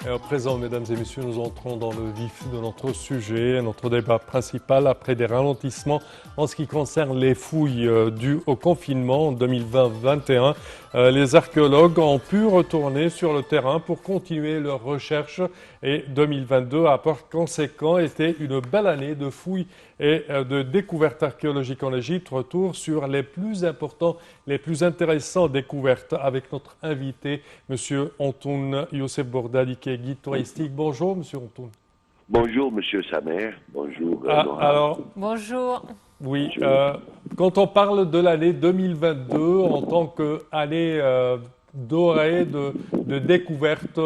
Et à présent, mesdames et messieurs, nous entrons dans le vif de notre sujet, notre débat principal. Après des ralentissements en ce qui concerne les fouilles dues au confinement en 2020-2021, les archéologues ont pu retourner sur le terrain pour continuer leurs recherches. Et 2022 a par conséquent été une belle année de fouilles et de découvertes archéologiques en Égypte. Retour sur les plus importants, les plus intéressantes découvertes avec notre invité, M. Antoun Youssef Bordadi, qui est guide touristique. Bonjour, M. Antoun. Bonjour, Monsieur Samer. Bonjour, Nora. Alors, bonjour. Oui, quand on parle de l'année 2022 en tant qu'année dorée de découvertes,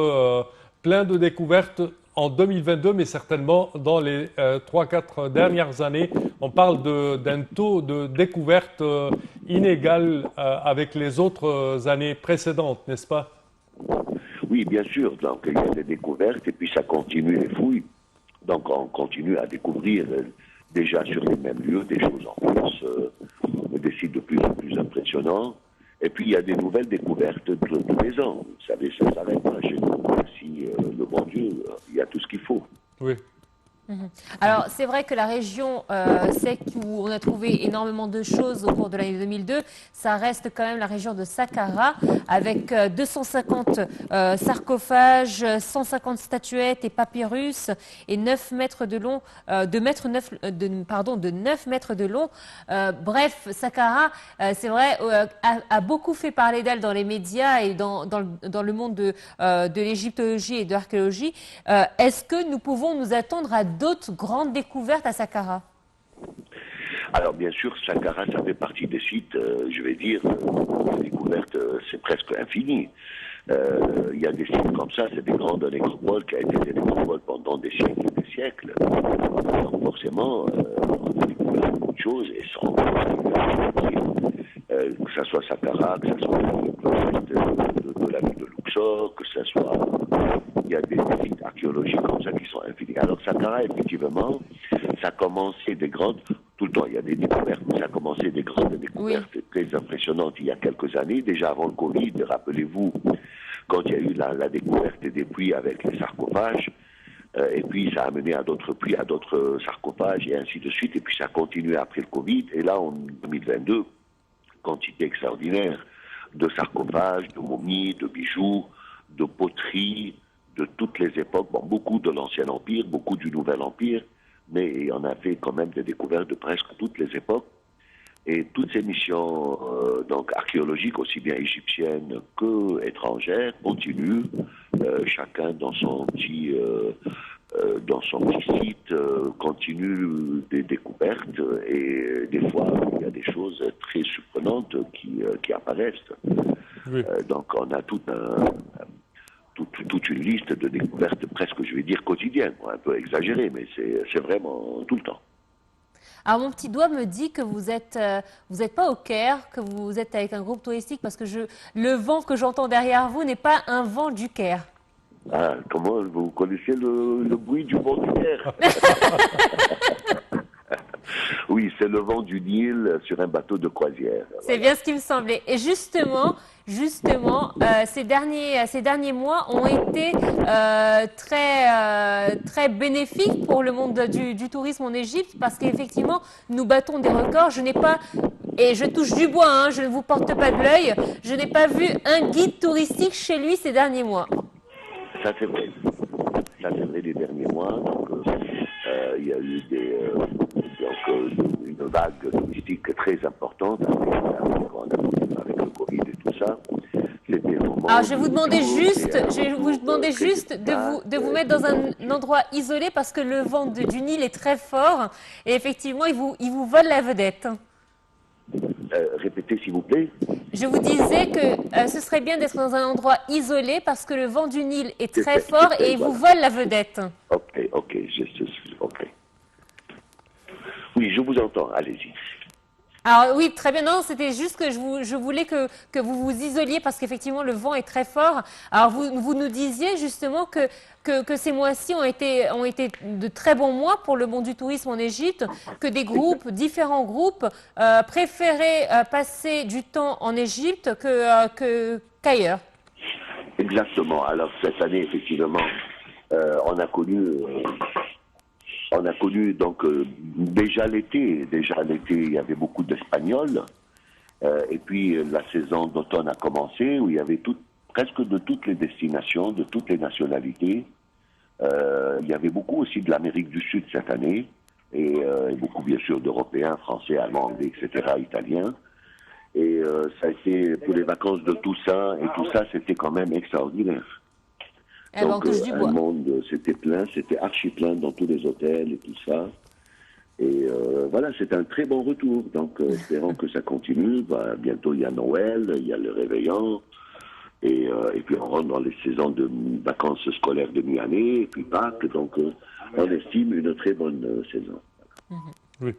plein de découvertes en 2022, mais certainement dans les 3-4 dernières années, on parle d'un taux de découverte inégal avec les autres années précédentes, n'est-ce pas? Oui, bien sûr. Donc, il y a des découvertes et puis ça continue les fouilles. Donc, on continue à découvrir déjà sur les mêmes lieux des choses en plus, des sites de plus en plus impressionnants. Et puis, il y a des nouvelles découvertes tous les ans. Vous savez, ça ne s'arrête pas chez nous. Si le bon Dieu, il y a tout ce qu'il faut. Oui. Alors, c'est vrai que la région où on a trouvé énormément de choses au cours de l'année 2002, ça reste quand même la région de Saqqara, avec 250 sarcophages, 150 statuettes et papyrus, et 9 mètres de long, de 9 mètres de long. Bref, Saqqara, c'est vrai, a beaucoup fait parler d'elle dans les médias et dans le monde de l'égyptologie et de l'archéologie. Est-ce que nous pouvons nous attendre à d'autres grandes découvertes à Saqqara? Alors bien sûr, Saqqara, ça fait partie des sites, je vais dire, les découvertes, c'est presque infini. Il y a des sites comme ça, c'est des grandes nécropoles qui ont été des nécropoles pendant des siècles et des siècles. Donc forcément, on a découvert beaucoup de choses et sans que ce soit Saqqara, que ce soit de la ville de Luxor, que ce soit... Il y a des sites archéologiques comme ça qui sont infinis. Alors Saqqara, effectivement, ça a commencé des grandes... Tout le temps, il y a des découvertes, mais ça a commencé des grandes découvertes très impressionnantes il y a quelques années, déjà avant le Covid, rappelez-vous, quand il y a eu la découverte des puits avec les sarcophages, et puis ça a mené à d'autres puits, à d'autres sarcophages, et ainsi de suite, et puis ça a continué après le Covid, et là, en 2022, quantité extraordinaire de sarcophages, de momies, de bijoux, de poteries, de toutes les époques, bon, beaucoup de l'Ancien Empire, beaucoup du Nouvel Empire, mais on a fait quand même des découvertes de presque toutes les époques. Et toutes ces missions donc archéologiques, aussi bien égyptiennes que étrangères, continuent, chacun dans son petit site, continue des découvertes, et des fois il y a des choses très surprenantes qui apparaissent. Oui. Donc on a toute une liste de découvertes presque, je vais dire, quotidiennes, un peu exagéré, mais c'est vraiment tout le temps. Alors, mon petit doigt me dit que vous êtes pas au Caire, que vous êtes avec un groupe touristique, parce que le vent que j'entends derrière vous n'est pas un vent du Caire. Ah, comment vous connaissez le bruit du vent du Caire? Oui, c'est le vent du Nil sur un bateau de croisière. C'est bien ce qui me semblait. Et justement, ces derniers mois ont été très bénéfiques pour le monde du tourisme en Égypte, parce qu'effectivement, nous battons des records. Je n'ai pas, et je touche du bois, hein, je ne vous porte pas de l'œil, je n'ai pas vu un guide touristique chez lui ces derniers mois. Ça, c'est vrai. Ça, c'est vrai des derniers mois. Donc, il y a eu une vague touristique très importante avec le Covid et tout ça. Alors, je vais vous demander juste de vous mettre dans un endroit isolé, parce que le vent du Nil est très fort et effectivement, il vous vole la vedette. Répétez, s'il vous plaît. Je vous disais que ce serait bien d'être dans un endroit isolé, parce que le vent du Nil est très fort et il vous vole la vedette. Ok. Oui, je vous entends, allez-y. Alors oui, très bien. Non, c'était juste que je voulais que vous vous isoliez, parce qu'effectivement le vent est très fort. Alors vous nous disiez justement que ces mois-ci ont été de très bons mois pour le monde du tourisme en Égypte, que différents groupes préféraient passer du temps en Égypte qu'ailleurs. Exactement. Alors cette année, effectivement, on a connu donc déjà l'été, il y avait beaucoup d'Espagnols. Et puis la saison d'automne a commencé où il y avait presque de toutes les destinations, de toutes les nationalités. Il y avait beaucoup aussi de l'Amérique du Sud cette année et beaucoup bien sûr d'Européens, Français, Allemands, Anglais, etc., Italiens. Et ça a été pour les vacances de Toussaint et tout ça, c'était quand même extraordinaire. Donc un monde, c'était plein, c'était archi plein dans tous les hôtels et tout ça. Et voilà, c'est un très bon retour. Donc, espérons que ça continue. Bah, bientôt, il y a Noël, il y a le réveillon. Et puis, on rentre dans les saisons de vacances scolaires de mi-année, et puis Pâques. Donc, on estime une très bonne saison. Oui.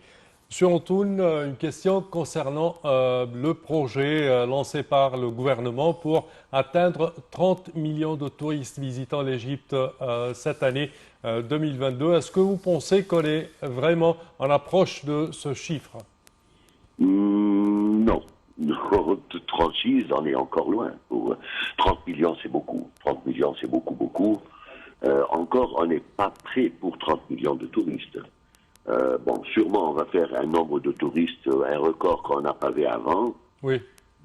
Monsieur Antoun, une question concernant le projet lancé par le gouvernement pour atteindre 30 millions de touristes visitant l'Égypte cette année 2022. Est-ce que vous pensez qu'on est vraiment en approche de ce chiffre? Non. Notre franchise, on est encore loin. Pour 30 millions, c'est beaucoup. 30 millions, c'est beaucoup, beaucoup. Encore, on n'est pas prêt pour 30 millions de touristes. Bon, sûrement, on va faire un nombre de touristes, un record qu'on n'a pas vu avant. Oui.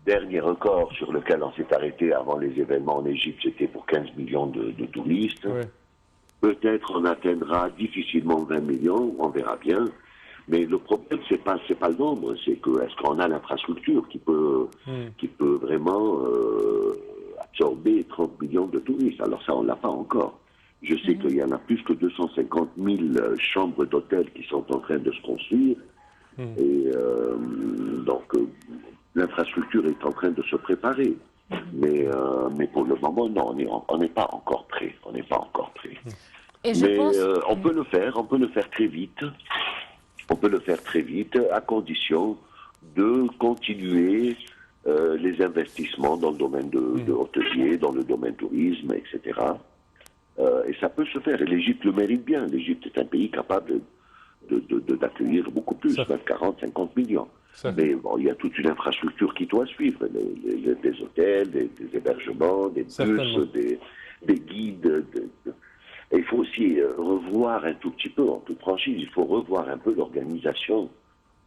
Dernier record sur lequel on s'est arrêté avant les événements en Égypte, c'était pour 15 millions de touristes. Oui. Peut-être on atteindra difficilement 20 millions, on verra bien. Mais le problème, c'est pas le nombre, c'est que est-ce qu'on a l'infrastructure qui peut vraiment absorber 30 millions de touristes. Alors ça, on l'a pas encore. Je sais qu'il y en a plus que 250 000 chambres d'hôtel qui sont en train de se construire. Et donc, l'infrastructure est en train de se préparer. Mais pour le moment, non, on n'est pas encore prêt. On n'est pas encore prêt. Et on peut le faire très vite. On peut le faire très vite, à condition de continuer les investissements dans le domaine de hôtelier, dans le domaine tourisme, etc. Et ça peut se faire. Et l'Égypte le mérite bien. L'Égypte est un pays capable d'accueillir beaucoup plus, 40, 50 millions. Mais bon, il y a toute une infrastructure qui doit suivre. Des hôtels, des hébergements, des bus, des guides. Et il faut aussi revoir un tout petit peu, en toute franchise, il faut revoir un peu l'organisation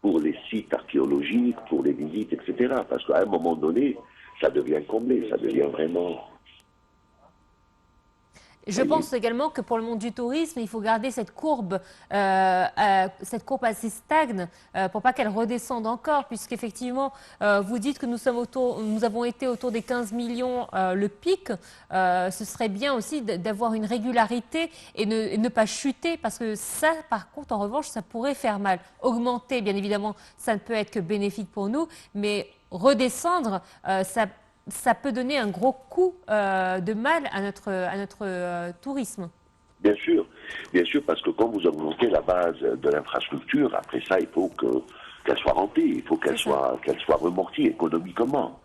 pour les sites archéologiques, pour les visites, etc. Parce qu'à un moment donné, ça devient comblé, ça devient vraiment... Je pense également que pour le monde du tourisme, il faut garder cette courbe assez stagne pour pas qu'elle redescende encore, puisqu'effectivement, vous dites que nous avons été autour des 15 millions le pic. Ce serait bien aussi d'avoir une régularité et ne pas chuter, parce que ça, par contre, en revanche, ça pourrait faire mal. Augmenter, bien évidemment, ça ne peut être que bénéfique pour nous, mais redescendre, ça peut donner un gros coup de mal à notre tourisme. Bien sûr, parce que quand vous augmentez la base de l'infrastructure, après ça, il faut qu'elle soit remplie, il faut qu'elle soit remortie économiquement.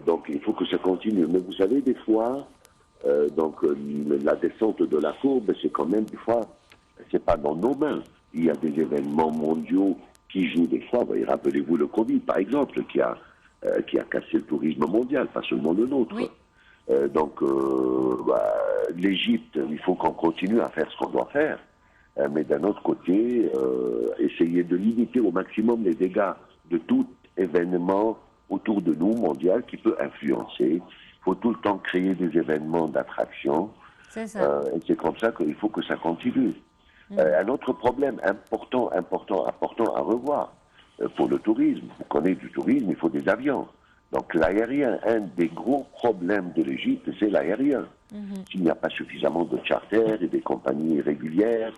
Donc il faut que ça continue. Mais vous savez, des fois, la descente de la courbe, c'est quand même des fois, c'est pas dans nos mains. Il y a des événements mondiaux qui jouent des fois. Rappelez-vous le Covid, par exemple, qui a cassé le tourisme mondial, pas seulement le nôtre. Oui. L'Égypte, il faut qu'on continue à faire ce qu'on doit faire, mais d'un autre côté, essayer de limiter au maximum les dégâts de tout événement autour de nous, mondial, qui peut influencer. Il faut tout le temps créer des événements d'attraction. C'est ça. Et c'est comme ça qu'il faut que ça continue. Un autre problème important à revoir, pour le tourisme, vous connaissez du tourisme, il faut des avions. Donc l'aérien, un des gros problèmes de l'Égypte, c'est l'aérien. S'il n'y a pas suffisamment de charters et des compagnies régulières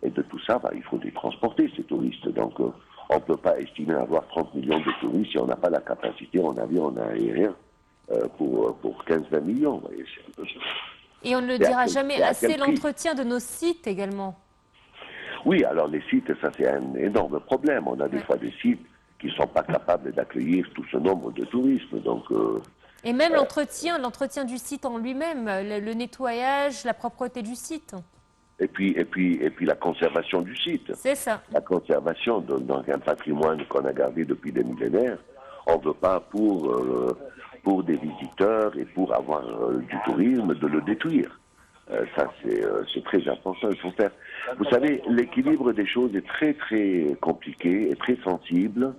et de tout ça, il faut les transporter, ces touristes. Donc on ne peut pas estimer avoir 30 millions de touristes si on n'a pas la capacité en avion, en aérien, pour 15-20 millions. C'est un peu ça. Et on ne dira jamais assez l'entretien de nos sites également. Oui, alors les sites, ça c'est un énorme problème. On a des fois des sites qui ne sont pas capables d'accueillir tout ce nombre de touristes. Donc, et même l'entretien du site en lui-même, le nettoyage, la propreté du site. Et puis la conservation du site. C'est ça. La conservation d'un patrimoine qu'on a gardé depuis des millénaires. On ne veut pas pour pour des visiteurs et pour avoir du tourisme, de le détruire. Ça, c'est très important. Il faut faire. Vous savez, l'équilibre des choses est très, très compliqué et très sensible.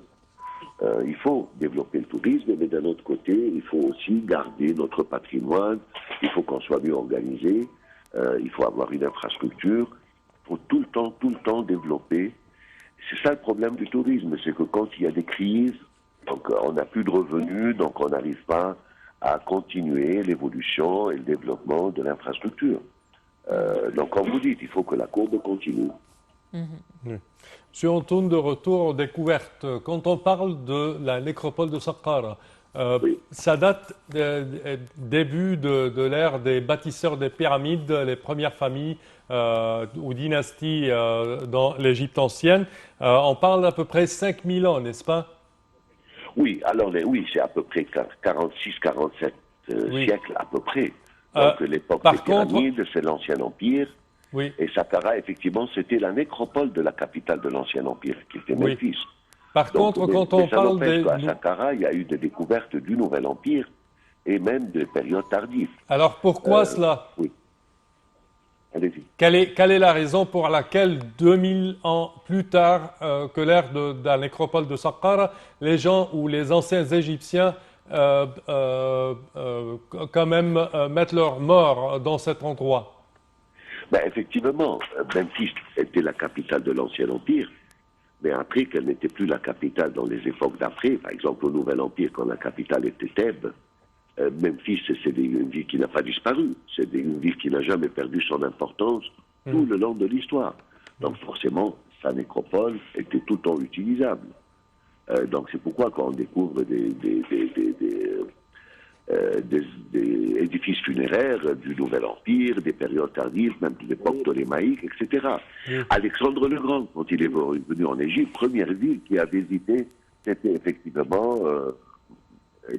Il faut développer le tourisme, mais d'un autre côté, il faut aussi garder notre patrimoine. Il faut qu'on soit mieux organisé. Il faut avoir une infrastructure. Il faut tout le temps développer. C'est ça le problème du tourisme, c'est que quand il y a des crises, donc on n'a plus de revenus, donc on n'arrive pas à continuer l'évolution et le développement de l'infrastructure. Donc comme vous dites, il faut que la courbe continue. Oui. Si on tourne de retour aux découvertes, quand on parle de la nécropole de Saqqara, Oui. ça date début de l'ère des bâtisseurs des pyramides, les premières familles ou dynasties dans l'Égypte ancienne. On parle d'à peu près 5000 ans, n'est-ce pas? Oui, alors oui, c'est à peu près 46-47 Oui. siècles à peu près. Donc l'époque des Par contre, pyramides, c'est l'Ancien Empire. oui, Et Saqqara, effectivement, c'était la nécropole de la capitale de l'Ancien Empire, qui était oui. Memphis. Par Donc, contre, mais, quand mais on ça parle n'empêche des... qu'à Saqqara, il y a eu des découvertes du Nouvel Empire et même de périodes tardives. Alors pourquoi cela? Oui. Allez-y. Quelle est la raison pour laquelle 2000 ans plus tard que l'ère de la nécropole de Saqqara, les gens ou les anciens Égyptiens quand même mettent leurs morts dans cet endroit? Ben, effectivement, Memphis était la capitale de l'Ancien Empire, mais après qu'elle n'était plus la capitale dans les époques d'après, par exemple au Nouvel Empire, quand la capitale était Thèbes, Memphis, c'est une ville qui n'a pas disparu, c'est une ville qui n'a jamais perdu son importance tout le long de l'histoire. Donc forcément, sa nécropole était tout le temps utilisable. Donc c'est pourquoi quand on découvre des édifices funéraires du Nouvel Empire, des périodes tardives, même de l'époque ptolémaïque, etc. Oui. Alexandre le Grand, quand il est venu en Égypte, première ville qu'il a visitée, c'était effectivement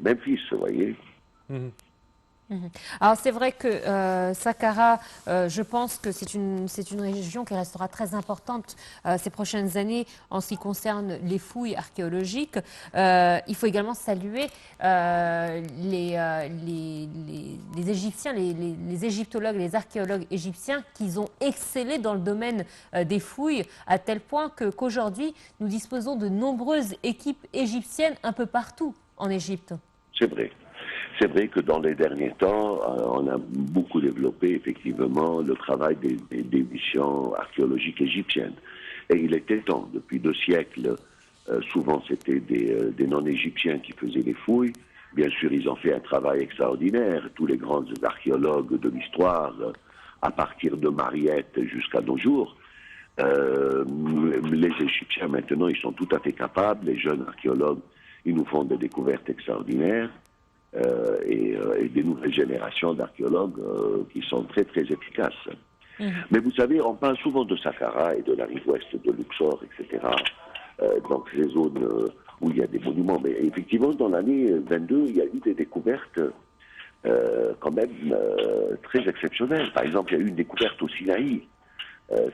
Memphis, vous voyez. Alors c'est vrai que Saqqara, je pense que c'est une région qui restera très importante ces prochaines années en ce qui concerne les fouilles archéologiques. Il faut également saluer les Égyptiens, les égyptologues, les archéologues égyptiens qui ont excellé dans le domaine des fouilles à tel point qu'aujourd'hui nous disposons de nombreuses équipes égyptiennes un peu partout en Égypte. C'est vrai. C'est vrai que dans les derniers temps, on a beaucoup développé effectivement le travail des missions archéologiques égyptiennes. Et il était temps, depuis 2 siècles, souvent c'était des non-égyptiens qui faisaient les fouilles. Bien sûr, ils ont fait un travail extraordinaire. Tous les grands archéologues de l'histoire, à partir de Mariette jusqu'à nos jours. Les Égyptiens maintenant, ils sont tout à fait capables. Les jeunes archéologues, ils nous font des découvertes extraordinaires. Et des nouvelles générations d'archéologues qui sont très très efficaces. Mais vous savez, on parle souvent de Saqqara et de la rive ouest de Luxor, etc. Donc ces zones où il y a des monuments. Mais effectivement, dans l'année 22, il y a eu des découvertes quand même très exceptionnelles. Par exemple, il y a eu une découverte au Sinaï.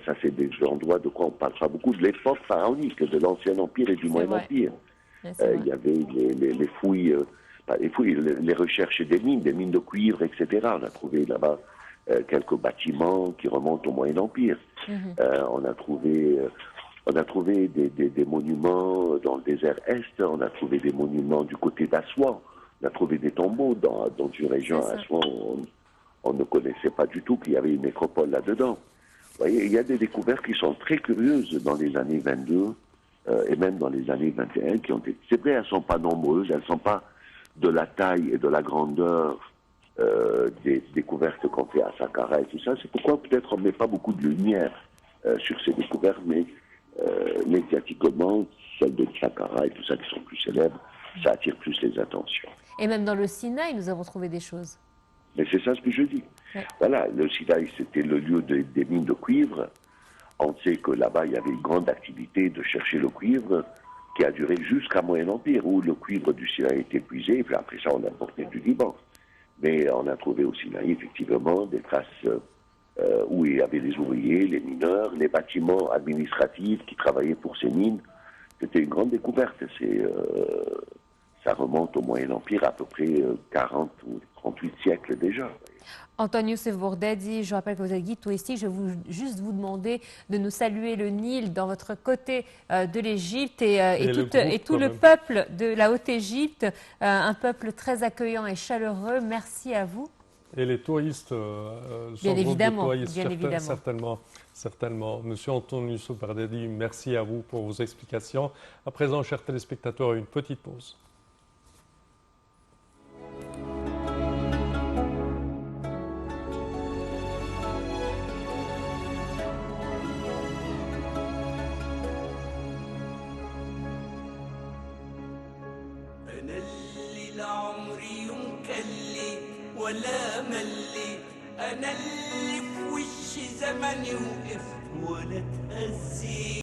Ça, c'est des endroits de quoi on parle pas beaucoup, de l'époque pharaonique, de l'Ancien Empire et du Moyen Empire. Il y avait les fouilles... les recherches des mines de cuivre, etc. On a trouvé là-bas quelques bâtiments qui remontent au Moyen Empire. On a trouvé des monuments dans le désert Est, on a trouvé des monuments du côté d'Assouan, on a trouvé des tombeaux dans une région à Assouan où on ne connaissait pas du tout qu'il y avait une nécropole là-dedans. Vous voyez, il y a des découvertes qui sont très curieuses dans les années 22 et même dans les années 21 qui ont été... C'est vrai, elles ne sont pas nombreuses, elles ne sont pas de la taille et de la grandeur des découvertes qu'on fait à Saqqara et tout ça. C'est pourquoi peut-être on ne met pas beaucoup de lumière sur ces découvertes, mais médiatiquement, celles de Saqqara et tout ça qui sont plus célèbres, ça attire plus les attentions. Et même dans le Sinaï, nous avons trouvé des choses. Mais c'est ça ce que je dis. Ouais. Voilà, le Sinaï, c'était le lieu des mines de cuivre. On sait que là-bas, il y avait une grande activité de chercher le cuivre, qui a duré jusqu'à Moyen Empire, où le cuivre du Sinaï est épuisé, et puis après ça, on a importé du Liban. Mais on a trouvé au Sinaï, effectivement, des traces où il y avait les ouvriers, les mineurs, les bâtiments administratifs qui travaillaient pour ces mines. C'était une grande découverte. Ça remonte au Moyen Empire, à peu près 40 ou 38 siècles déjà. Antoine Youssef Bourdadi, je rappelle que vous êtes guide touristique. Je vais juste vous demander de nous saluer le Nil dans votre côté de l'Égypte et tout le peuple de la Haute-Égypte, un peuple très accueillant et chaleureux. Merci à vous. Et les touristes, bien évidemment, touristes, certainement. Monsieur Antoine Youssef Bourdadi, merci à vous pour vos explications. À présent, chers téléspectateurs, une petite pause. ولا ملي انا اللي في وش زمني وقفت ولا تهزي